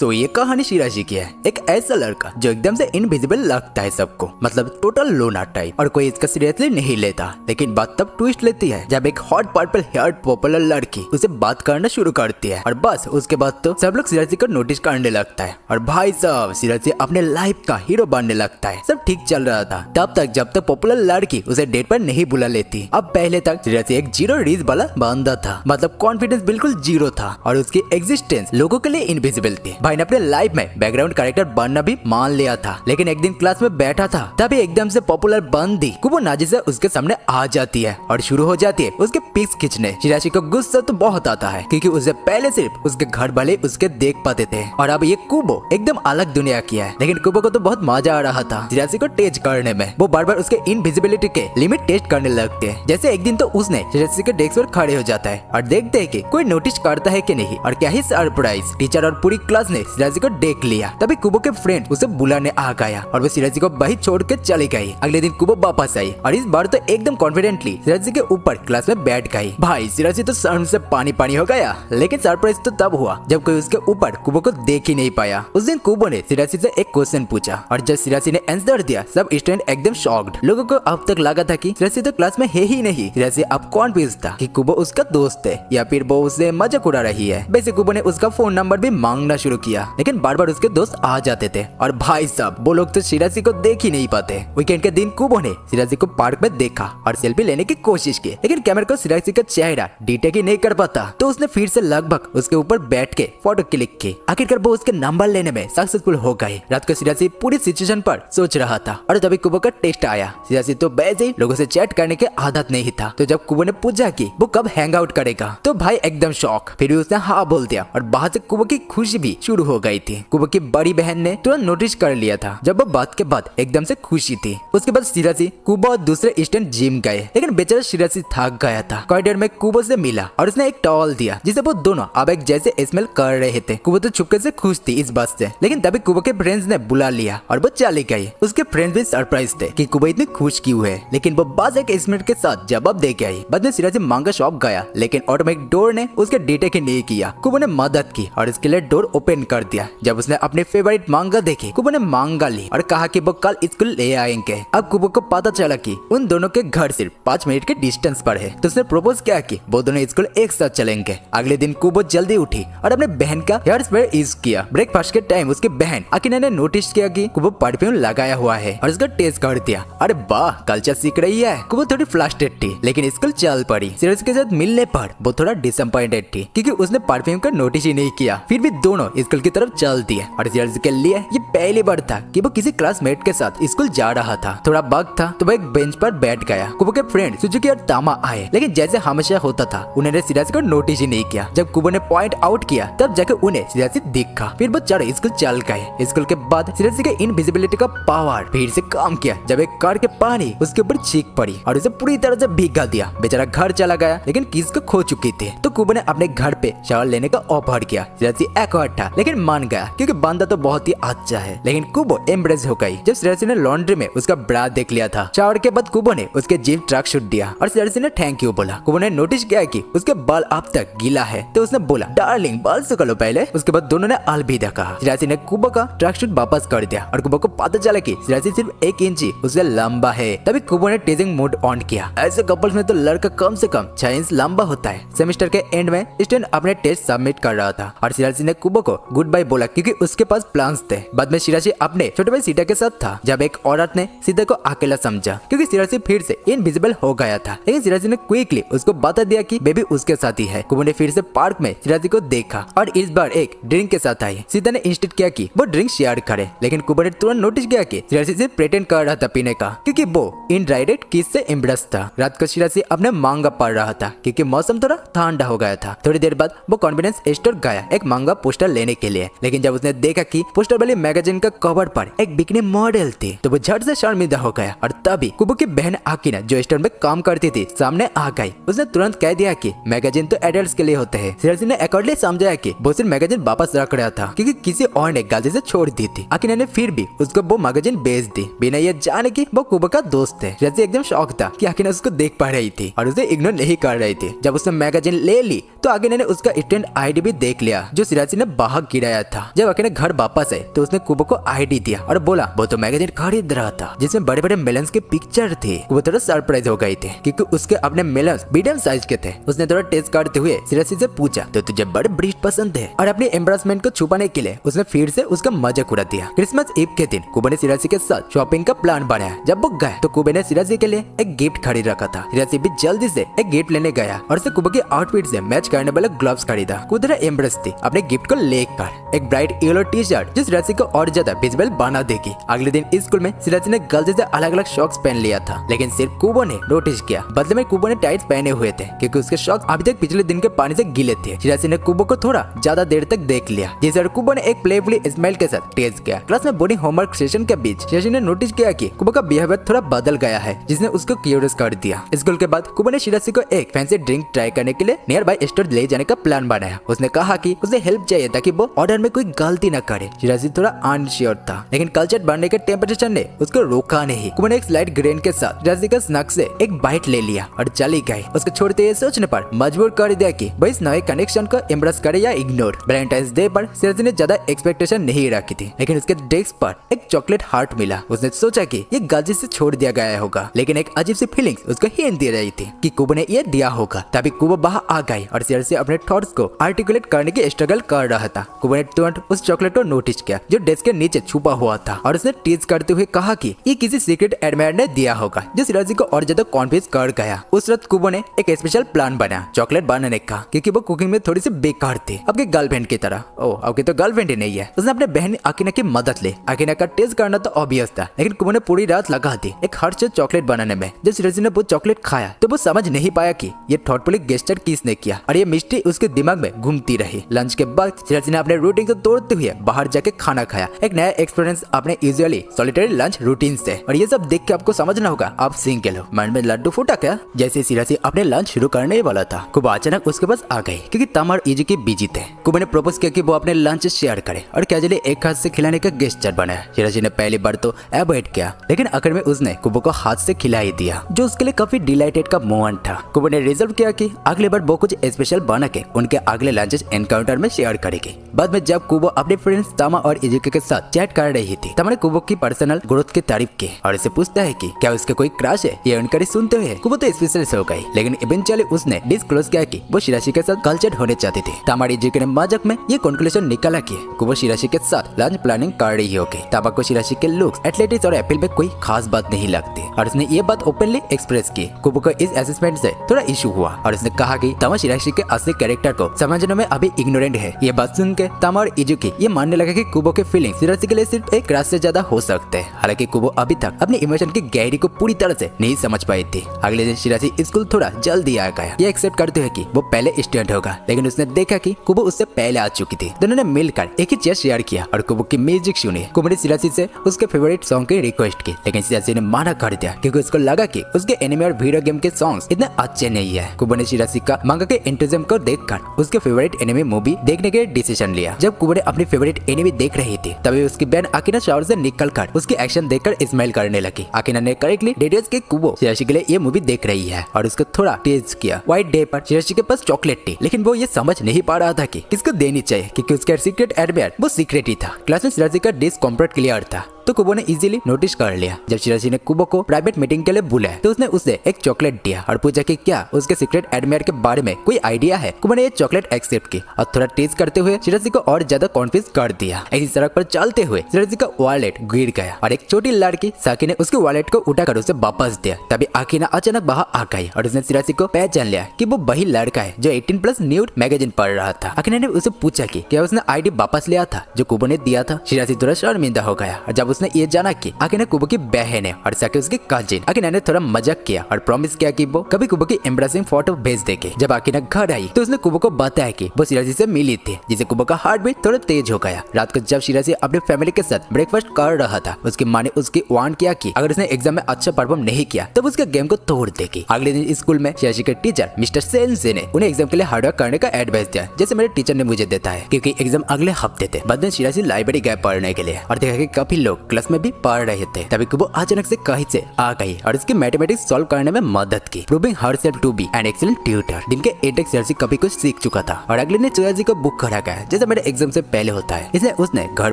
तो ये कहानी शिराजी की है। एक ऐसा लड़का जो एकदम से इनविजिबल लगता है सबको, मतलब टोटल लोना टाइप, और कोई इसका सीरियसली नहीं लेता। लेकिन बात तब ट्विस्ट लेती है जब एक हॉट पर्पल हेयर पॉपुलर लड़की उसे बात करना शुरू करती है, और बस उसके बाद तो सब लोग शिराजी को नोटिस करने लगता है। और भाई साहब, शिराजी अपने लाइफ का हीरो बनने लगता है। सब ठीक चल रहा था तब तक जब तक पॉपुलर लड़की उसे डेट पर नहीं बुला लेती। अब पहले तक शिराजी एक जीरो रीज वाला बंदा था, मतलब कॉन्फिडेंस बिल्कुल जीरो था और उसकी एग्जिस्टेंस लोगों के लिए इनविजिबल थी। भाई ने अपने लाइफ में बैकग्राउंड कैरेक्टर बनना भी मान लिया था, लेकिन एक दिन क्लास में बैठा था तभी एकदम से पॉपुलर बंदी कुबो नाजी से उसके सामने आ जाती है और शुरू हो जाती है उसके पिक्स खींचने। शिराजी को गुस्सा तो बहुत आता है क्योंकि उसे पहले सिर्फ उसके घर वाले उसके देख पाते थे और अब ये कुबो एकदम अलग दुनिया की है। लेकिन कुबो को तो बहुत मजा आ रहा था शिराजी को टेस्ट करने में। वो बार बार उसके इनविजिबिलिटी के लिमिट टेस्ट करने लगते हैं। जैसे एक दिन तो उसने शिराजी के डेस्क पर खड़े हो जाता है और देखते है कि कोई नोटिस करता है कि नहीं, और क्या ही सरप्राइज, टीचर और पूरी क्लास ने शिराजी को देख लिया। तभी कुबो के फ्रेंड उसे बुलाने आ गया और वो शिराजी को वही छोड़ के चली गई। अगले दिन कुबो वापस आई और इस बार तो एकदम कॉन्फिडेंटली शिराजी के ऊपर क्लास में बैठ गई। भाई शिराजी तो शर्म से पानी पानी हो गया, लेकिन सरप्राइज तो तब हुआ जब कोई उसके ऊपर कुबो को देख ही नहीं पाया। उस दिन कुबो ने शिराजी से एक क्वेश्चन पूछा और जब शिराजी ने आंसर दिया सब स्टूडेंट एकदम शॉक्ड। लोगों को अब तक लगा था कि शिराजी तो क्लास में है ही नहीं। शिराजी अब कॉन्फ्यूज था कि कुबो उसका दोस्त है या फिर वो उसे मजाक उड़ा रही है। वैसे कुबो ने उसका फोन नंबर भी मांगना शुरू किया, लेकिन बार बार उसके दोस्त आ जाते थे और भाई साहब वो लोग तो शिराजी को देख ही नहीं पाते। वीकेंड के दिन कुबो ने शिराजी को पार्क में देखा और सेल्फी लेने की कोशिश की, लेकिन कैमरा को शिराजी का चेहरा डिटेक्ट ही नहीं कर पाता, तो उसने फिर से लगभग उसके ऊपर बैठ के फोटो क्लिक की। आखिरकार वो उसके नंबर लेने में सक्सेसफुल हो गए। रात को शिराजी पूरी सिचुएशन पर सोच रहा था और तभी कुबो का टेक्स्ट आया। शिराजी तो वैसे ही लोगों से चैट करने की आदत नहीं था, तो जब कुबो ने पूछा कि वो कब हैंग आउट करेगा तो भाई एकदम शॉक। फिर भी उसने हाँ बोल दिया और बाहर से कुबो की खुशी भी शुरू हो गई थी। कुबो की बड़ी बहन ने तुरंत नोटिस कर लिया था जब वो बात के बाद एकदम से खुशी थी। उसके बाद शिराजी कुबो और दूसरे स्टूडेंट जिम गए, लेकिन बेचारा शिराजी थक गया था। कॉरिडोर में कुबो से मिला और उसने एक टॉवल दिया जिसे वो दोनों अब एक जैसे स्मेल कर रहे थे। कुबो तो चुपके से खुश थी इस बात से, लेकिन तभी कुबो के फ्रेंड्स ने बुला लिया और वो चली गई। उसके फ्रेंड्स भी सरप्राइज थे कि कुबो इतनी खुश क्यों है, लेकिन वो बाज एक स्मिनट के साथ जवाब दे के आई। बाद में शिराजी मांगा शॉप गया, लेकिन ऑटोमेटिक डोर ने उसके डिटेक्ट ही नहीं किया। कुबो ने मदद की और इसके लिए डोर ओपन कर दिया। जब उसने अपने फेवरेट मांगा देखी, कुबो ने मांगा ली और कहा कि वो कल स्कूल ले आएंगे। अब कुबो को पता चला कि उन दोनों के घर सिर्फ 5 मिनट के डिस्टेंस पर है, तो उसने प्रपोज किया कि वो दोनों स्कूल एक साथ चलेंगे। अगले दिन कुबो जल्दी उठी और अपने बहन का हेयर स्प्रे यूज किया। ब्रेकफास्ट के टाइम उसकी बहन अकिना ने नोटिस किया कि कुबो परफ्यूम लगाया हुआ है और उसका टेस्ट कर दिया। अरे वाह, कल्चर सीख रही है। कुबो थोड़ी फ्लस्ट्रेड थी, लेकिन स्कूल चल पड़ी। शिराजी के साथ मिलने पर वो थोड़ा डिसअपॉइंटेड थी क्योंकि उसने परफ्यूम का नोटिस ही नहीं किया। फिर भी दोनों स्कूल की तरफ चल दिए और शिराजी के लिए ये पहली बार था कि वो किसी क्लासमेट के साथ स्कूल जा रहा था। थोड़ा वक्त था तो वो एक बेंच पर बैठ गया। कुबो के फ्रेंड सुजुकी और तामा आए, लेकिन जैसे हमेशा होता था उन्होंने शिराजी को नोटिस ही नहीं किया। जब कुबो ने पॉइंट आउट किया तब जाकर उन्हें शिराजी दिखा। फिर वो चढ़ स्कूल चल गए। स्कूल के बाद शिराजी के इनविजिबिलिटी का पावर फिर से काम किया जब एक कार के पानी उसके ऊपर छींक पड़ी और उसे पूरी तरह से भीगा दिया। बेचारा घर चला गया, लेकिन किस को खो चुकी थी, तो कुबो ने अपने घर पे शावर लेने का ऑफर किया। शिराजी एक्वर्ड था, लेकिन मान गया क्योंकि बंदा तो बहुत ही अच्छा है। लेकिन कुबो एम्ब्रेस हो गई जब शिराजी ने लॉन्ड्री में उसका ब्रा देख लिया था। शावर के बाद कुबो ने उसके जीप ट्रक शूट दिया और शिराजी ने थैंक यू बोला। कुबो ने नोटिस किया कि उसके बाल अब तक गीला है, तो उसने बोला डार्लिंग बाल सुखा लो पहले। उसके बाद दोनों ने अलविदा कहा। शिराजी ने कुबो का ट्रक शूट वापस कर दिया और कुबो को पता चला कि शिराजी सिर्फ 1 इंच उससे लंबा है। तभी कुबो ने टीजिंग मोड ऑन किया। ऐसे कपल्स में तो लड़का कम से कम 6 इंच लंबा होता है। सेमेस्टर के एंड में स्टूडेंट अपने टेस्ट सबमिट कर रहा था और शिराजी ने कुबो को गुड बाय बोला क्योंकि उसके पास प्लान्स थे। बाद में शिराजी अपने छोटे भाई सीता के साथ था जब एक औरत ने सीता को अकेला समझा क्योंकि शिराजी फिर से इनविजिबल हो गया था, लेकिन शिराजी ने क्विकली उसको बता दिया कि बेबी उसके साथ ही है। कुबो ने फिर से पार्क में शिराजी को देखा और इस बार एक ड्रिंक के साथ आई। सीता ने इंस्टेंट किया कि वो ड्रिंक शेयर करे, लेकिन कुबो ने तुरंत नोटिस किया कि शिराजी सिर्फ प्रेटेंड कर रहा था पीने का क्योंकि वो इनडायरेक्ट किस से इम्प्रेस था। रात को शिराजी अपने मांगा पढ़ रहा था क्योंकि मौसम थोड़ा ठंडा हो गया था। थोड़ी देर बाद वो कॉन्फिडेंस स्टोर गया एक मांगा पोस्टर लेने के लिए, लेकिन जब उसने देखा कि पोस्टर वाली मैगजीन का कवर पर एक बिकनी मॉडल थी तो वो झट से शर्मिंदा हो गया। और तभी कुबो की बहन आकिना जो स्टोर में काम करती थी सामने आ गई। उसने तुरंत कह दिया कि मैगजीन तो एडल्ट्स के लिए होते हैं। शिराजी ने अकॉर्डिंगली समझाया कि वो सिर्फ मैगजीन वापस रख रहा था क्योंकि किसी और ने गलती से छोड़ दी थी। आकिना ने फिर भी उसको वो मैगजीन बेच दी बिना ये जाने कि वो कुबो का दोस्त है। शिराजी एकदम शॉक था कि आकिना उसको देख पा रही थी और उसे इग्नोर नहीं कर रही थी। जब उसने मैगजीन ले ली तो आकिना ने उसका स्टूडेंट आईडी भी देख लिया जो शिराजी ने भाग किराया था। जब अकेले घर वापस आए तो उसने कुबो को आईडी दिया और बोला वो तो मैगजीन खरीद रहा था जिसमें बड़े बड़े मेलन्स के पिक्चर थे। वो थोड़ा सरप्राइज हो गए थे क्योंकि उसके अपने मेलन्स मीडियम साइज के थे। उसने थोड़ा टेस्ट करते हुए सिरासी से पूछा तो तुझे बड़े ब्रीड पसंद है, और अपनी एम्बेरसमेंट को छुपाने के लिए उसने फिर से उसका मजाक उड़ा दिया। क्रिसमस ईव के दिन कुबो ने सिरासी के साथ शॉपिंग का प्लान बनाया। जब वो गए तो कुबो ने सिरासी के लिए एक गिफ्ट खरीद रखा था। सिरासी भी जल्दी से एक गिफ्ट लेने गया और उसे कुबो की आउटफिट से मैच करने वाला ग्लव्स खरीदा। कुदरा एम्ब्रेस थी अपने गिफ्ट को लेकर एक ब्राइट येलो टी शर्ट जो सिरासी को और ज्यादा विजिबल बना देगी। अगले दिन स्कूल में सिरासी ने गर्ल्स से अलग अलग शॉक्स पहन लिया था, लेकिन सिर्फ कुबो ने नोटिस किया। बदले में कुबो ने टाइट्स पहने हुए थे क्योंकि उसके शॉक्स अभी तक पिछले दिन के पानी से गीले थे। सिरासी ने कुबो को थोड़ा ज्यादा देर तक देख लिया, जिसे कुबो ने एक प्लेफुली स्माइल के साथ टेस्ट किया। क्लास में बोर्डिंग होमवर्क सेशन के बीच सिरासी ने नोटिस किया कि कुबो का बिहेवियर थोड़ा बदल गया है, जिसने उसको क्यूरियस कर दिया। स्कूल के बाद कुबो ने सिरासी को एक फैंसी ड्रिंक ट्राई करने के लिए नियर बाय स्टोर ले जाने का प्लान बनाया। उसने कहा कि उसे हेल्प चाहिए ताकि वो ऑर्डर में कोई गलती न करे। सिरासी थोड़ा अनश्योर था, लेकिन कल्चर बढ़ने के टेम्परेचर ने उसको रोका नहीं। कुबो ने एक स्लाइट ग्रेन के साथ सिरासी का स्नैक से एक बाइट ले लिया और चली गई। उसको छोड़ते हुए सोचने पर मजबूर कर दिया कि वो इस नए कनेक्शन को एम्ब्रेस करे या इग्नोर। वैलेंटाइंस डे पर सिरासी ने ज्यादा एक्सपेक्टेशन नहीं रखी थी, लेकिन उसके डेस्क पर एक चॉकलेट हार्ट मिला। उसने सोचा कि ये गलती से छोड़ दिया गया होगा, लेकिन एक अजीब सी फीलिंग्स उसको हिंट दे रही थी कि कुबो ने ये दिया होगा। तभी कुबो बाहर आ गई और सिरासी अपने थॉट्स को आर्टिकुलेट करने की स्ट्रगल कर रहा था। कुबो ने तुरंत उस चॉकलेट को नोटिस किया जो डेस्क के नीचे छुपा हुआ था, और उसने टीज करते हुए कहा कि ये किसी सीक्रेट एडमायर ने दिया होगा, जो सिरासी को और ज्यादा कॉन्फ्यूज कर गया। उस रात कुबो ने एक स्पेशल प्लान बनाया चॉकलेट बनाने का, क्योंकि वो कुकिंग में थोड़ी सी बेकार थी, आपकी गर्लफ्रेंड की तरह। ओह, आपकी तो गर्लफ्रेंड ही नहीं है। उसने अपने बहन अकीना की मदद ली। अकीना का टेस्ट करना तो ऑब्वियस था, लेकिन कुबो ने पूरी रात लगा दी एक हार्ट शेप चॉकलेट बनाने में। जब सिरासी ने वो चॉकलेट खाया तो वो समझ नहीं पाया कि ये थॉटफुली गेस्चर किसने किया, और ये मिस्ट्री उसके दिमाग में घूमती रही। लंच के बाद सिरासी ने अपने रूटीन को तोड़ते हुए बाहर जाके खाना खाया, एक नया एक्सपीरियंस अपने यूजुअली सॉलिटरी लंच रूटीन से। और ये सब देख के आपको समझना होगा आप सिंगल हो। मन में लड्डू फूटा क्या? जैसे सिरासी अपने लंच शुरू करने वाला था, कुबो अचानक उसके पास आ गई क्योंकि तम और इजी के बिजी थे। कुबो ने प्रपोज किया कि वो अपने लंच शेयर करे और कैजुअली एक हाथ से खिलाने का गेस्चर बनाया। सिरासी ने पहली बार तो अवॉइड किया, लेकिन आखिर में उसने कुबो को हाथ से खिला ही दिया, जो उसके लिए काफी डिलाइटेड का मोमेंट था। कुबो ने रिजर्व किया कि अगले बार वो कुछ स्पेशल बना के उनके अगले लंचेस एनकाउंटर में शेयर करेगी। बाद में जब कुबो अपने फ्रेंड्स तामा और इजुकी के साथ चैट कर रही थी, तमा ने कुबो की पर्सनल ग्रोथ की तारीफ की और इसे पूछता है कि क्या उसके कोई क्रश है। ये उनका सुनते हुए कुबो तो स्पेशलिस्ट हो गई, लेकिन इवेंचुअली उसने डिस्क्लोज किया कि वो सिरासी के साथ कल्चर होने चाहती थी। तामा और इजुकी ने मजाक में ये कंक्लूजन निकाला कि कुबो सिरासी के साथ लंच प्लानिंग कर रही होगी। तामा को सिरासी के लुक्स, एथलेटिक्स और अपील में कोई खास बात नहीं लगती, और उसने ये बात ओपनली एक्सप्रेस की। कुबो को इस असेसमेंट से थोड़ा इशू हुआ और उसने कहा कि तामा सिरासी के असली कैरेक्टर को समझने में अभी इग्नोरेंट है। ये बात सुन के तामा और इजुकी ये मानने लगा कि कुबो के फीलिंग सिरासी के लिए सिर्फ एक क्रश से ज्यादा हो सकते हैं। हालांकि कुबो अभी तक अपने इमोशन की गहरी को पूरी तरह से नहीं समझ पाई थी। अगले दिन सिरासी स्कूल थोड़ा जल्दी आ गया, ये एक्सेप्ट करते हुए कि वो पहले स्टूडेंट होगा, लेकिन उसने देखा कि कुबो उससे पहले आ चुकी थी। दोनों ने मिलकर एक ही चेयर शेयर किया और कुबो की म्यूजिक सुनी। कुबो ने सिरासी से उसके फेवरेट सॉन्ग की रिक्वेस्ट की, लेकिन सिरासी ने मना कर दिया क्योंकि उसको लगा कि उसके एनिमे और वीडियो गेम के सॉन्ग्स इतने अच्छे नहीं है। कुबो ने सिरासी का मांगा के एंथुसियाज्म को देखकर उसके फेवरेट एनिमे मूवी देखने के डिसीजन लिया। जब कुबो ने अपनी फेवरेट एनिमे देख रही थी, तभी उसकी बहन अकीना शावर से निकलकर उसकी एक्शन देखकर स्माइल करने लगी। अकीना ने करेक्टली डिटेल्स के कुबो सिरासी के लिए ये मूवी देख रही है और उसको थोड़ा टेस्ट किया। व्हाइट डे पर सिरासी के पास चॉकलेट थी, लेकिन वो ये समझ नहीं पा रहा था कि किसको देनी चाहिए, क्योंकि उसका सीक्रेट एडमायर वो सीक्रेट ही था। क्लास में सिरासी का डिश कंप्लीट क्लियर था, तो कुबो ने इजीली नोटिस कर लिया। जब सिरासी ने कुबो को प्राइवेट मीटिंग के लिए बुलाया, तो उसने उसे एक चॉकलेट दिया और पूछा कि क्या उसके सीक्रेट एडमायर के बारे में कोई आइडिया है। कुबो ने ये चॉकलेट एक्सेप्ट की और थोड़ा टेस्ट करते हुए सिरासी को और ज्यादा कॉन्फ्यूज कर दिया। ऐसी सड़क पर चलते हुए सिरासी का वॉलेट गिर गया और एक छोटी लड़की साकी ने उसके वॉलेट को उठाकर उसे वापस दिया। तभी आकीना अचानक बाहर आ गई और उसने सिरासी को पहचान लिया कि वो वही लड़का है जो 18+ न्यूड मैगजीन पढ़ रहा था। आकीना ने उसे पूछा कि क्या उसने आईडी वापस लिया था जो कुबो ने दिया था। सिरासी थोड़ा शर्मिंदा हो गया और जब उसने ये जाना कि अकीना कुबो की बहन है और साकी उसकी कजिन, अकीना ने थोड़ा मजाक किया और प्रॉमिस किया कि वो कभी कुबो की एम्ब्रेसिंग फोटो भेज देगी। जब अकीना घर आई तो उसने कुबो को बताया कि वो सिरासी से मिली थी, जिसे कुबो का हार्ट बीट थोड़ा तेज हो गया। रात को जब सिरासी अपने फैमिली के साथ ब्रेकफास्ट कर रहा था, उसकी माँ ने उसकी वार्न किया कि अगर उसने एग्जाम में अच्छा परफॉर्म नहीं किया तब उसके गेम को तोड़ देगी। अगले दिन स्कूल में सिरासी के टीचर मिस्टर सेंसे ने उन्हें एग्जाम के लिए हार्डवर्क करने का एडवाइस दिया, जैसे मेरे टीचर ने मुझे देता है, क्योंकि एग्जाम अगले हफ्ते थे। बाद में सिरासी लाइब्रेरी गए पढ़ने के लिए और देखा कि काफी लोग लोग क्लास में भी पढ़ रहे थे। तभी कुबो अचानक से कहीं से आ गई और इसकी मैथमेटिक्स सॉल्व करने में मदद की, proving herself to be an excellent tutor. दिन के एटेक्स जर्सी कभी कुछ सीख चुका था और अगले ने चोया जी को बुक करा गया जैसे मेरे एग्जाम से पहले होता है, इसलिए उसने घर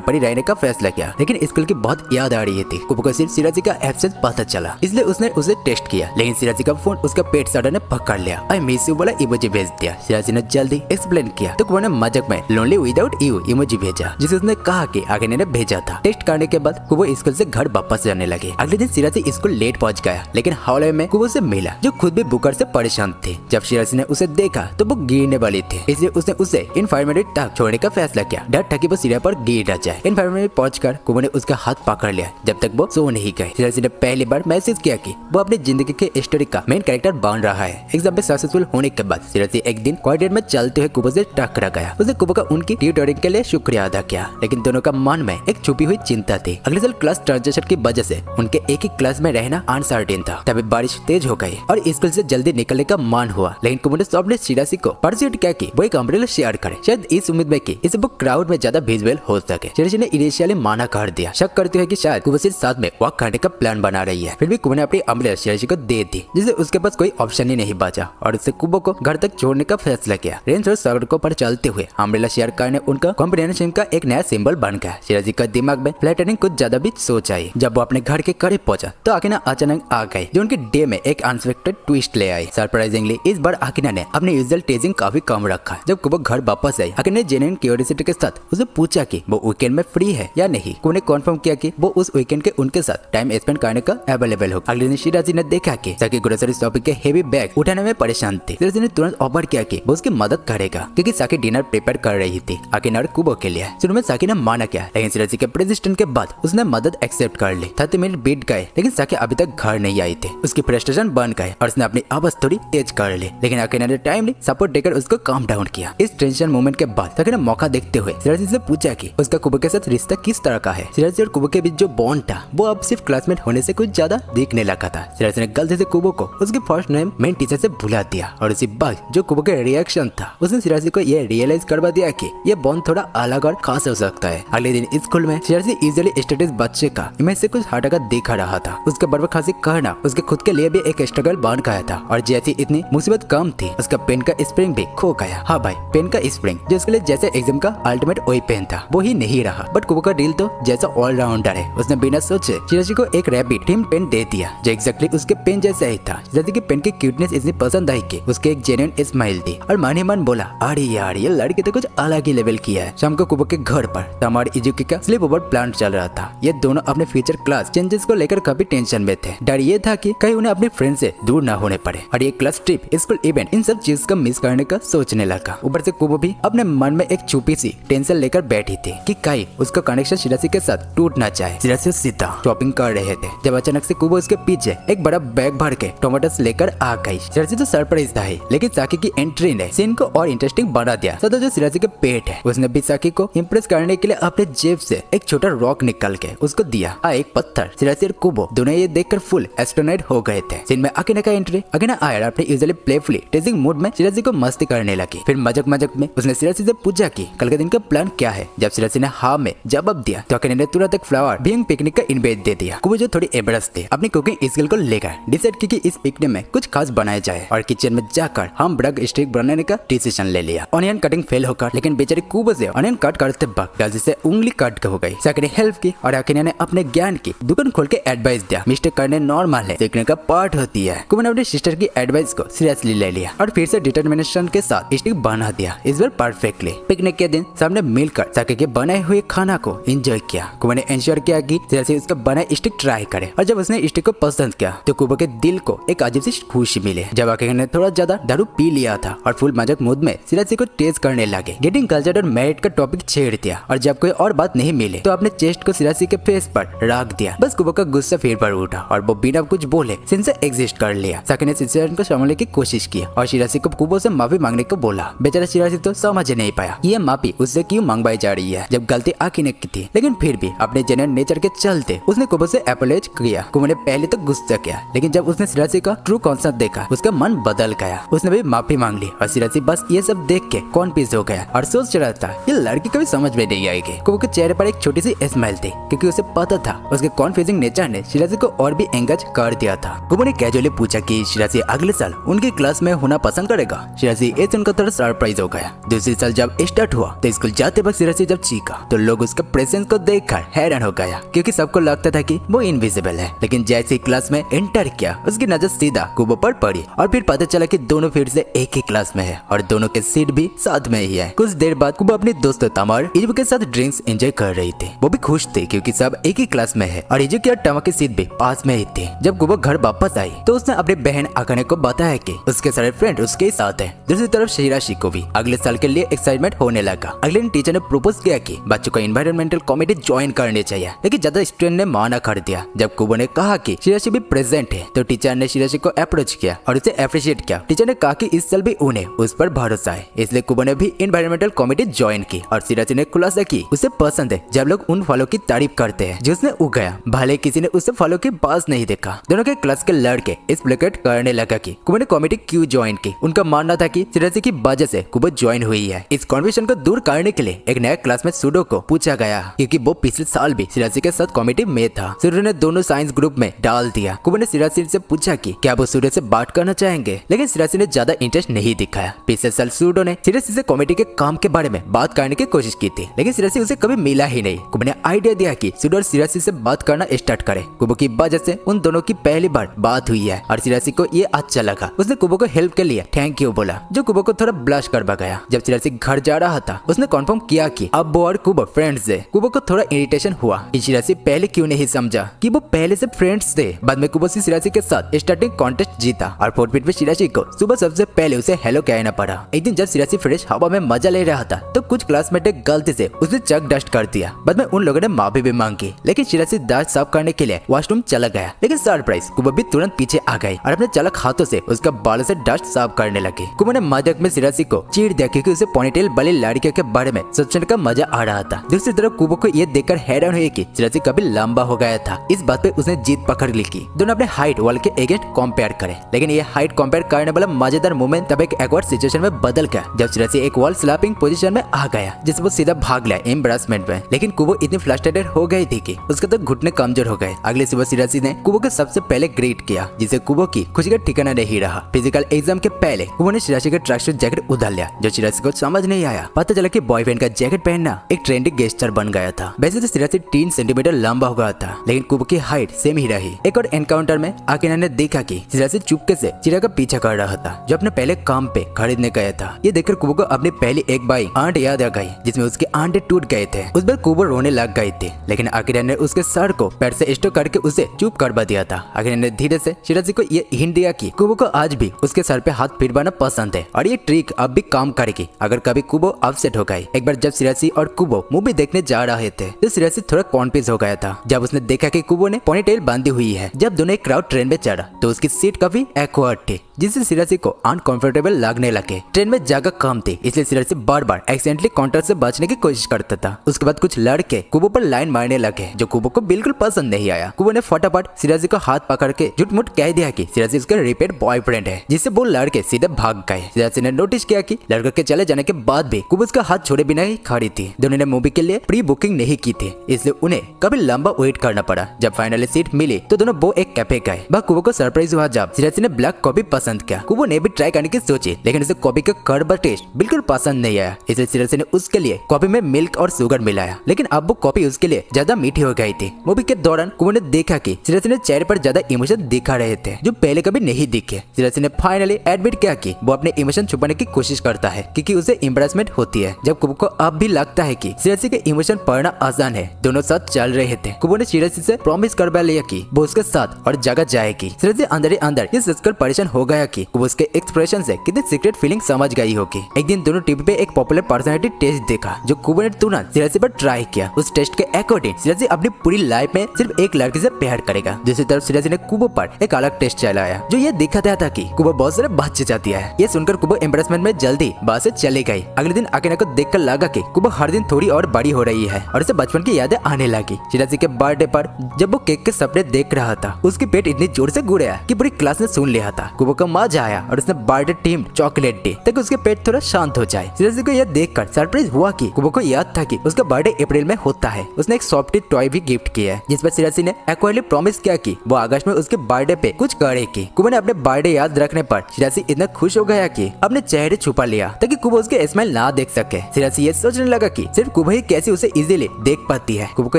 पर ही रहने का फैसला किया। लेकिन स्कूल की बहुत याद आ रही थी। कुबो को सिर्फ सिराजी का एब्सेंस पता चला, इसलिए उसने उसे टेस्ट किया, लेकिन सिराजी का फोन उसका पेट साडा ने पकड़ लिया। आई मिस यू बोला इमोजी भेज दिया। सिराजी ने जल्दी एक्सप्लेन किया तो कुबो ने मजाक में लोनली विदाउट यू इमोजी भेजा, जिसे उसने कहा कि आगे ने भेजा था। टेस्ट करने के बाद कुबो स्कूल से घर वापस जाने लगे। अगले दिन सिराजी स्कूल लेट पहुंच गया, लेकिन हॉल में कुबो से मिला जो खुद भी बुकर से परेशान थे। जब सिराजी ने उसे देखा तो वो गिरने वाली थी, इसलिए उसने उसे इन्फॉर्मेटिव तक छोड़ने का फैसला किया, डर था कि वो सिरा पर गिर जाए। इन्फॉर्मेटिव पहुंचकर कुबो ने उसका हाथ पकड़ लिया जब तक वो सो नहीं गए। सिराजी ने पहली बार महसूस किया कि वो अपनी जिंदगी के स्टोरी का मेन कैरेक्टर बन रहा है। एग्जाम में सक्सेसफुल होने के बाद सिराजी एक दिन कॉरिडोर में चलते हुए कुबो से टकरा गया। उसने कुबो का उनकी ट्यूटरिंग के लिए शुक्रिया अदा किया, लेकिन दोनों का मन में एक छुपी हुई चिंता थी। अगले साल क्लास ट्रांजिशन की वजह से उनके एक ही क्लास में रहना अनसर्टेन था। तभी बारिश तेज हो गई और स्कूल से जल्दी निकलने का मन हुआ, लेकिन कुबो ने सबने सिराजी को परस्यूट किया कि वो एक अम्ब्रेला शेयर करे, शायद इस उम्मीद में कि इसे वो क्राउड में ज्यादा विजुअल हो सके। सिराजी ने इनिशियली माना कर दिया, शक करते हुए कि शायद कुबो से साथ में वॉक करने का प्लान बना रही है। फिर भी कुबो ने अपनी अम्ब्रेला सिराजी को दे दी, जिससे उसके पास कोई ऑप्शन ही नहीं बचा और उससे कुबो को घर तक छोड़ने का फैसला किया। रेंज और सड़कों पर चलते हुए अम्ब्रेला शेयर करने उनका कॉम्बिनेशन का एक नया सिंबल बन गया। सिराजी का दिमाग में फ्लैटनिंग कुछ ज्यादा भी सोच आई। जब वो अपने घर के करीब पहुंचा तो आकिना अचानक आ गई, जो उनके डे में एक अनएक्सपेक्टेड ट्विस्ट ले आई। सरप्राइजिंगली इस बार आकिना ने अपने यूजुअल टेजिंग काफी कम रखा। जब कुबो घर वापस आई, आकिना ने जेन्युइन क्यूरियोसिटी के साथ उसे पूछा कि वो वीकेंड में फ्री है या नहीं। कुबो ने कन्फर्म किया कि वो उस वीकेंड के उनके साथ टाइम स्पेंड करने का अवेलेबल हो। अगले दिन सिराजी ने देखा कि साकी ग्रोसरी शॉपिंग के हेवी बैग उठाने में परेशान थी। सिराजी ने तुरंत ऑफर किया कि वो उसकी मदद करेगा, क्योंकि साकी डिनर प्रिपेयर कर रही थी आकिना और कुबो के लिए। शुरू में साकी ने माना किया, लेकिन सिराजी के प्रेसिस्टेंट के बाद उसने मदद एक्सेप्ट कर ली। 30 मिनट बीत गए, लेकिन साकी अभी तक घर नहीं आई थी। उसकी फ्रस्ट्रेशन बन गए और उसने अपनी आवाज थोड़ी तेज कर ली, लेकिन आकिना ने टाइमली सपोर्ट देकर उसको काम डाउन किया। इस टेंशन मोमेंट के बाद साकी ने मौका देखते हुए सिराजी से पूछा कि उसका कुबो के साथ रिश्ता किस तरह का है। सिराजी और कुबो के बीच जो बॉन्ड था वो अब सिर्फ क्लासमेट होने से कुछ ज्यादा दिखने लगा था। सिराजी ने गलती से कुबो को उसके फर्स्ट नेम मेन टीचर से भुला दिया और उसी वक्त जो कुबो के रिएक्शन था उसने सिराजी को ये रियलाइज करवा दिया कि ये बॉन्ड थोड़ा अलग और खास हो सकता है। अगले दिन स्कूल में सिराजी इजीली स्टेटस बच्चे का इमेज से कुछ हटकर दिखा रहा था। उसका बर्बर खांसी कहना उसके खुद के लिए भी एक स्ट्रगल बन गया था और जैसी इतनी मुसीबत कम थी, उसका पेन का स्प्रिंग भी खो गया। हाँ भाई, पेन का स्प्रिंग जो उसके लिए जैसे एग्जाम का अल्टीमेट वही पेन था वो ही नहीं रहा। बट कुबो का दिल तो जैसा ऑलराउंडर है, उसने बिना सोचे सिराजी को एक रैबिट थीम पेन दे दिया जो एग्जैक्टली उसके पेन जैसा ही था। सिराजी की पेन की क्यूटनेस इतनी पसंद आई कि उसके एक जेन्युइन स्माइल दी और मन ही मन बोला, अरे यार ये लड़की तो कुछ अलग ही लेवल की है। शाम को कुबो के घर पर तमार इजुकी का स्लीप ओवर प्लान चल रहा था। ये दोनों अपने फ्यूचर क्लास चेंजेस को लेकर काफी टेंशन में थे। डर ये था कि कहीं उन्हें अपने फ्रेंड से दूर ना होने पड़े और ये क्लास ट्रिप, स्कूल इवेंट, इन सब चीज को मिस करने का सोचने लगा। ऊपर से कुबो भी अपने मन में एक छुपी सी टेंशन लेकर बैठी थी कि कहीं उसका कनेक्शन सिराजी के साथ टूट ना जाए। सिराजी सीधा शॉपिंग कर रहे थे जब अचानक से कुबो उसके पीछे एक बड़ा बैग भर के टोमेटोस लेकर आ गई। सिराजी तो सरप्राइज था ही, लेकिन साकी की एंट्री ने सीन को और इंटरेस्टिंग बना दिया। सदा जो सिराजी के पेट है, उसने भी साकी को इम्प्रेस करने के लिए अपने जेब से एक छोटा रॉक निकाल के उसको दिया। एक पत्थर। सिराजी और कुबो दोनों ये देखकर फुल एस्ट्रोनाइट हो गए थे। सीन में आकिना का एंट्री। आकिना आया अपने यूजुअली प्लेफुली टेजिंग मूड में सिराजी को मस्ती करने लगी। फिर मजाक मजाक में उसने सिराजी से पूछा कि कल के दिन का प्लान क्या है। जब सिराजी ने हाँ में जवाब दिया तो आकिना ने तुरंत एक फ्लावर बीइंग पिकनिक का इनवाइट दे दिया। कुबो जो थोड़ी एम्बेरस थी अपनी कुकिंग स्किल को लेकर डिसाइड की कि इस पिकनिक में कुछ खास बनाया जाए और किचन में जाकर हम ब्रेड स्टिक बनाने का डिसीजन ले लिया। ऑनियन कटिंग फेल होकर, लेकिन बेचारी कुबो से ऑनियन कट करते वक्त गलती से उंगली कट हो गई। साकी ने हेल्प की और आकिना ने अपने ज्ञान की दुकान खोल के एडवाइस दिया। मिस्टेक करने नॉर्मल है, सीखने का पार्ट होती है। कुबो ने अपने सिस्टर की एडवाइस को सीरियसली ले लिया और फिर से डिटर्मिनेशन के साथ स्टिक बना दिया, इस बार परफेक्टली। पिकनिक के दिन सबने मिलकर साकी के बनाए हुए खाना को एंजॉय किया। कुबो ने इंश्योर किया कि सिराजी उसका बनाए स्टिक ट्राई करे और जब उसने स्टिक को पसंद किया तो कुबो के दिल को एक अजीब सी खुशी मिली। जब आकिना ने थोड़ा ज्यादा दारू पी लिया था और फुल मजाक मूड में सिराजी को टेस्ट करने लगे। गेटिंग कल्चर और मैरिड का टॉपिक छेड़ दिया और जब कोई और बात नहीं मिले तो अपने चेस्ट को सिराजी के फेस पर रख दिया। बस कुबो का गुस्सा फिर पर उठा और वो बिना कुछ बोले सीन से एग्जिस्ट कर लिया। साकी ने सिचुएशन को संभालने की कोशिश की और सिराजी को कुबो से माफी मांगने को बोला। बेचारा सिराजी तो समझ नहीं पाया ये माफी उससे क्यों मांगवाई जा रही है जब गलती आकिना की थी, लेकिन फिर भी अपने जेन्युइन नेचर के चलते उसने कुबो से अपोलोजाइज किया। कुबो ने पहले तो गुस्सा किया, लेकिन जब उसने सिराजी का ट्रू कॉन्सेप्ट देखा उसका मन बदल गया। उसने भी माफी मांग ली और सिराजी बस ये सब देख के कॉन्फ्यूज हो गया और सोच रहा था ये लड़की कभी समझ में नहीं आएगी। कुबो के चेहरे पर एक छोटी सी स्माइल थी क्योंकि उसे पता था उसके कॉन्फ्यूजिंग नेचर ने शिराजी को और भी एंगेज कर दिया था। कुबो ने कैजुअली पूछा कि शिराजी अगले साल उनकी क्लास में होना पसंद करेगा। शिराजी ये सुनकर थोड़ा सरप्राइज हो गया। दूसरी साल जब स्टार्ट हुआ तो स्कूल जाते वक्त शिराजी जब चीखा तो लोग उसके प्रेजेंस को देखकर हैरान हो गया, क्योंकि सबको लगता था कि वो इनविजिबल है। लेकिन जैसे ही क्लास में एंटर किया उसकी नजर सीधा कुबो पर पड़ी और फिर पता चला कि दोनों फिर से एक ही क्लास में है और दोनों के सीट भी साथ में ही है। कुछ देर बाद कुबो अपने दोस्तों तमार इजुकी के साथ ड्रिंक्स एंजॉय कर रही थी। वो भी खुश थे क्योंकि सब एक ही क्लास में है और इजुकी और तमा की सीट भी पास में ही थी। जब कुबो घर वापस आई तो उसने अपनी बहन अकाने को बताया कि उसके सारे फ्रेंड उसके साथ है। दूसरी तरफ शिराशी को भी अगले साल के लिए एक्साइटमेंट होने लगा। अगले दिन टीचर ने प्रपोज किया कि बच्चों को एनवायरमेंटल कमेटी ज्वाइन करनी चाहिए, लेकिन ज्यादा स्टूडेंट ने माना कर दिया। जब कुबो ने कहा कि शिराशी भी प्रेजेंट है तो टीचर ने शिराशी को अप्रोच किया और उसे अप्रिशिएट किया। टीचर ने कहा कि इस साल भी उन्हें उस पर भरोसा है, इसलिए कुबो ने भी एनवायरमेंटल कमेटी ज्वाइन की और शिराशी ने खुलासा की उसे पसंद है जब लोग उन फलों की तारीफ करते हैं जो उसने उगाया, भले किसी ने उसे फलों के पास नहीं देखा। दोनों के क्लास के लड़के एक्सप्लिकेट करने लगा कि कुबो ने कमेटी क्यों ज्वाइन की। उनका मानना था कि शिराशी की वजह से कुबो ज्वाइन हुई है। इस कन्फ्यूजन को दूर करने के लिए एक नया क्लास में सूडो को पूछा गया, क्योंकि वो पिछले साल भी शिराशी के साथ कमेटी में था। सूडो ने दोनों साइंस ग्रुप में डाल दिया। कुबो ने शिराशी से पूछा कि क्या वो सूडो से बात करना चाहेंगे, लेकिन शिराशी ने ज्यादा इंटरेस्ट नहीं दिखाया। पिछले साल सूडो ने शिराशी से कमेटी के काम के बारे में बात करने की कोशिश की थी, लेकिन शिराशी उसे कभी मिला ही नहीं। कुबो ने आइडिया दिया कि सूडो और शिराशी से बात करना स्टार्ट करे। कुबो की वजह से उन दोनों की पहली बार बात हुई है और शिराशी को ये अच्छा लगा। उसने कुबो को हेल्प के लिए थैंक यू बोला, जो कुबो को थोड़ा ब्लश कर गया। जब शिराशी घर जा रहा था उसने कंफर्म किया कि अब वो और कुबो फ्रेंड्स है। कुबो को थोड़ा इरिटेशन हुआ कि शिराशी पहले क्यों नहीं समझा कि वो पहले से फ्रेंड्स थे। बाद में कुबो शिराशी के साथ स्टार्टिंग कॉन्टेस्ट जीता और फोर्थ में शिराशी को सुबह सबसे पहले उसे हेलो कहना पड़ा। एक दिन जब शिराशी फ्रेश हवा में मजा ले रहा था तो कुछ क्लासमेट ने गलती से उसे चक डस्ट कर दिया। बाद में उन लोगों ने माफी भी मांगी, लेकिन शिराशी दांत साफ करने के लिए वॉशरूम चला गया। लेकिन सरप्राइज, कुबो भी तुरंत पीछे आ गई और अपने चालाक हाथों से उसका बालों से डस्ट साफ करने लगी। कुबो ने मजाक में शिराशी को चीर दिया क्योंकि उसे पोनीटेल वाली लड़कियों के बारे में सोचने का मजा आ रहा था। दूसरी तरफ कुबो को ये देखकर हैरान हुई कि शिराशी कभी लंबा हो गया था। इस बात पे उसने जीत पकड़ ली कि दोनों अपने हाइट वाल के अगेंस्ट कंपेयर करें, लेकिन ये हाइट कंपेयर करने वाला मजेदार मोमेंट तब एक एक्वर्ड सिचुएशन में बदल गया जब शिराशी एक वॉल स्लैपिंग पोजीशन में आ गया, जिससे वो सीधा भाग लिया एम्बैरेसमेंट में। लेकिन कुबो इतनी फ्रस्ट्रेटेड हो गई थी कि उसके तो घुटने कमजोर हो गए। अगले सुबह शिराशी ने कुबो को सबसे पहले ग्रीट किया, जिसे कुबो की खुशी का ठिकाना नहीं रहा। फिजिकल एग्जाम के पहले कुबो ने शिराशी का ट्रैकसूट जैकेट उतार लिया, जो शिराशी को समझ नहीं आया। पता चला कि बॉयफ्रेंड का जैकेट पहनना एक ट्रेंडी गेस्चर बन गया था। वैसे तो शिराशी 3 सेंटीमीटर लंबा हो गया था, लेकिन कुबो की हाइट सेम ही रही। एक और एनकाउंटर में अकाने ने देखा कि शिराशी चुपके से चिरा का पीछा कर रहा था, जो अपने पहले काम पे खरीदने गया था। ये देखकर कुबो को अपनी पहली एक बाई आंट याद आ गई, जिसमें उसके आंटे टूट गए थे। उस पर कुबो रोने लग गई थी, लेकिन अकाने ने उसके सर को पैर से स्ट्रोक करके उसे चुप करवा दिया था। अकाने ने धीरे से शिराशी को ये हिंट दिया कि कुबो को आज भी उसके सर पे हाथ फिरवाना पसंद है और ये ट्रिक अब भी काम करेगी अगर कभी कुबो अपसेट हो गई। एक बार जब शिराशी और कुबो मूवी देखने जा रहे थे तो शिराशी थोड़ा कॉन्फ्यूज हो गया था जब उसने देखा कि कुबो ने पोनीटेल बांधी हुई है। जब दोनों एक क्राउड ट्रेन में चढ़ा तो उसकी सीट काफी एक्वर्ड थी, जिससे शिराशी को अनकंफर्टेबल लगने लगे। ट्रेन में जगह कम थी, इसलिए शिराशी बार बार एक्सीडेंटली काउंटर से बचने की कोशिश करता था। उसके बाद कुछ लड़के कुबो पर लाइन मारने लगे, जो कुबो को बिल्कुल पसंद नहीं आया। कुबो ने फटाफट शिराशी को हाथ पकड़ के झूठ-मूठ कह दिया कि शिराशी उसका रिपीट बॉयफ्रेंड है, जिससे वो लड़के सीधे भाग गए। शिराशी ने नोटिस किया कि लड़के के चले जाने के बाद भी कुबो उसका हाथ छोड़े बिना ही खड़ी थी। दोनों ने मूवी के लिए प्री बुकिंग नहीं की थी, इसलिए उन्हें कभी लंबा वेट करना पड़ा। जब फाइनली सीट मिली तो दोनों वो एक कैफे गए। वह कुबो को सरप्राइज हुआ जब शिराशी ने ब्लैक कॉफी पसंद किया। कुबो ने भी ट्राई करने की सोची, लेकिन उसे कॉफी का कर्ब टेस्ट बिल्कुल पसंद नहीं आया, इसलिए शिराशी ने उसके लिए कॉफी में मिल्क और शुगर मिलाया। लेकिन अब वो कॉफी उसके लिए ज्यादा मीठी हो गई थी। मूवी के दौरान कुबो ने देखा कि शिराशी ने चेहरे पर ज्यादा इमोशन दिखा रहे थे, जो पहले कभी नहीं दिखे। शिराशी ने फाइनली एडमिट किया कि वो अपने इमोशन छुपाने की कोशिश करता है, क्योंकि उसे एम्बैरेसमेंट होती है। जब कुबो को अब भी लगता है कि शिराशी के इमोशन पढ़ना आसान है, दोनों साथ चल रहे थे। कुबो ने शिराशी से प्रॉमिस करवा लिया कि वो उसके साथ और जगह जाएगी। शिराशी अंदर ही अंदर ये सोचकर परेशान हो गया कि कुबो उसके एक्सप्रेशन से कितनी सीक्रेट फीलिंग समझ गई होगी। एक दिन दोनों टीवी पे एक पॉपुलर पर्सनालिटी टेस्ट देखा, जो कुबो ने तुरंत शिराशी पर ट्राई किया। उस टेस्ट के अकॉर्डिंग शिराशी अपनी पूरी लाइफ में सिर्फ एक लड़के से प्यार करेगा। दूसरी तरफ शिराशी ने कुबो पर एक अलग टेस्ट चलाया, जो ये दिखाता था कि कुबो बहुत सारे बच्चे चाहती है। ये सुनकर कुबो एम्बैरेसमेंट में जल्दी वहां से चली गई। अगले दिन अकाने को देखकर लगा कि कुबो हर दिन थोड़ी और बड़ी हो रही है और उसे बचपन की यादें आने लगी। शिराशी के बर्थडे पर जब वो केक के सपने देख रहा था, उसकी पेट इतनी जोर से गुड़ाया कि पूरी क्लास ने सुन लिया था। कुबो का मजा आया और उसने बर्थडे टीम चॉकलेट दी ताकि उसके पेट थोड़ा शांत हो जाए। सिरासी को यह देखकर सरप्राइज हुआ कि कुबो को याद था कि उसका बर्थडे अप्रैल में होता है। उसने एक सॉफ्टी टॉय भी गिफ्ट किया है जिस पर सिरासी ने एक्वायरली प्रॉमिस किया कि वो अगस्त में उसके बर्थडे पे कुछ करेगी। कुबो ने अपने बर्थडे याद रखने पर सिरासी इतना खुश हो गया कि अपने चेहरे छुपा लिया ताकि कुबो उसके स्माइल ना देख सके। सिरासी ये सोचने लगा कि सिर्फ कुबो ही कैसे उसे इजीली देख पाती है। कुबो को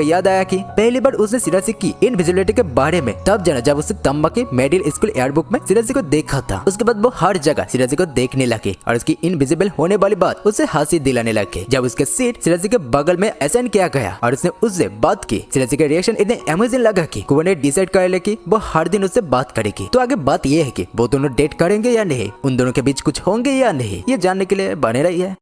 याद आया कि पहली बार उसने सिरासी की इनविजिबिलिटी के बारे में तब जाना जब उसने तम्बा के मिडिल स्कूल एयरबुक में सिरासी को देखा था। उसके बाद वो हर जगह सिरासी को देखने लगे और उसकी इनविजिबल होने वाली बात उसे हंसी दिलाने लगे। जब उसके सीट सिरासी के बगल में असाइन किया गया और उसने उससे बात की, सिरासी का रिएक्शन इतने अमेजिंग लगा कि कुबो ने डिसाइड कर लिया कि वो हर दिन उससे बात करेगी। तो आगे बात ये है कि वो दोनों डेट करेंगे या नहीं, उन दोनों के बीच कुछ होंगे या नहीं, ये जानने के लिए बने रहिए।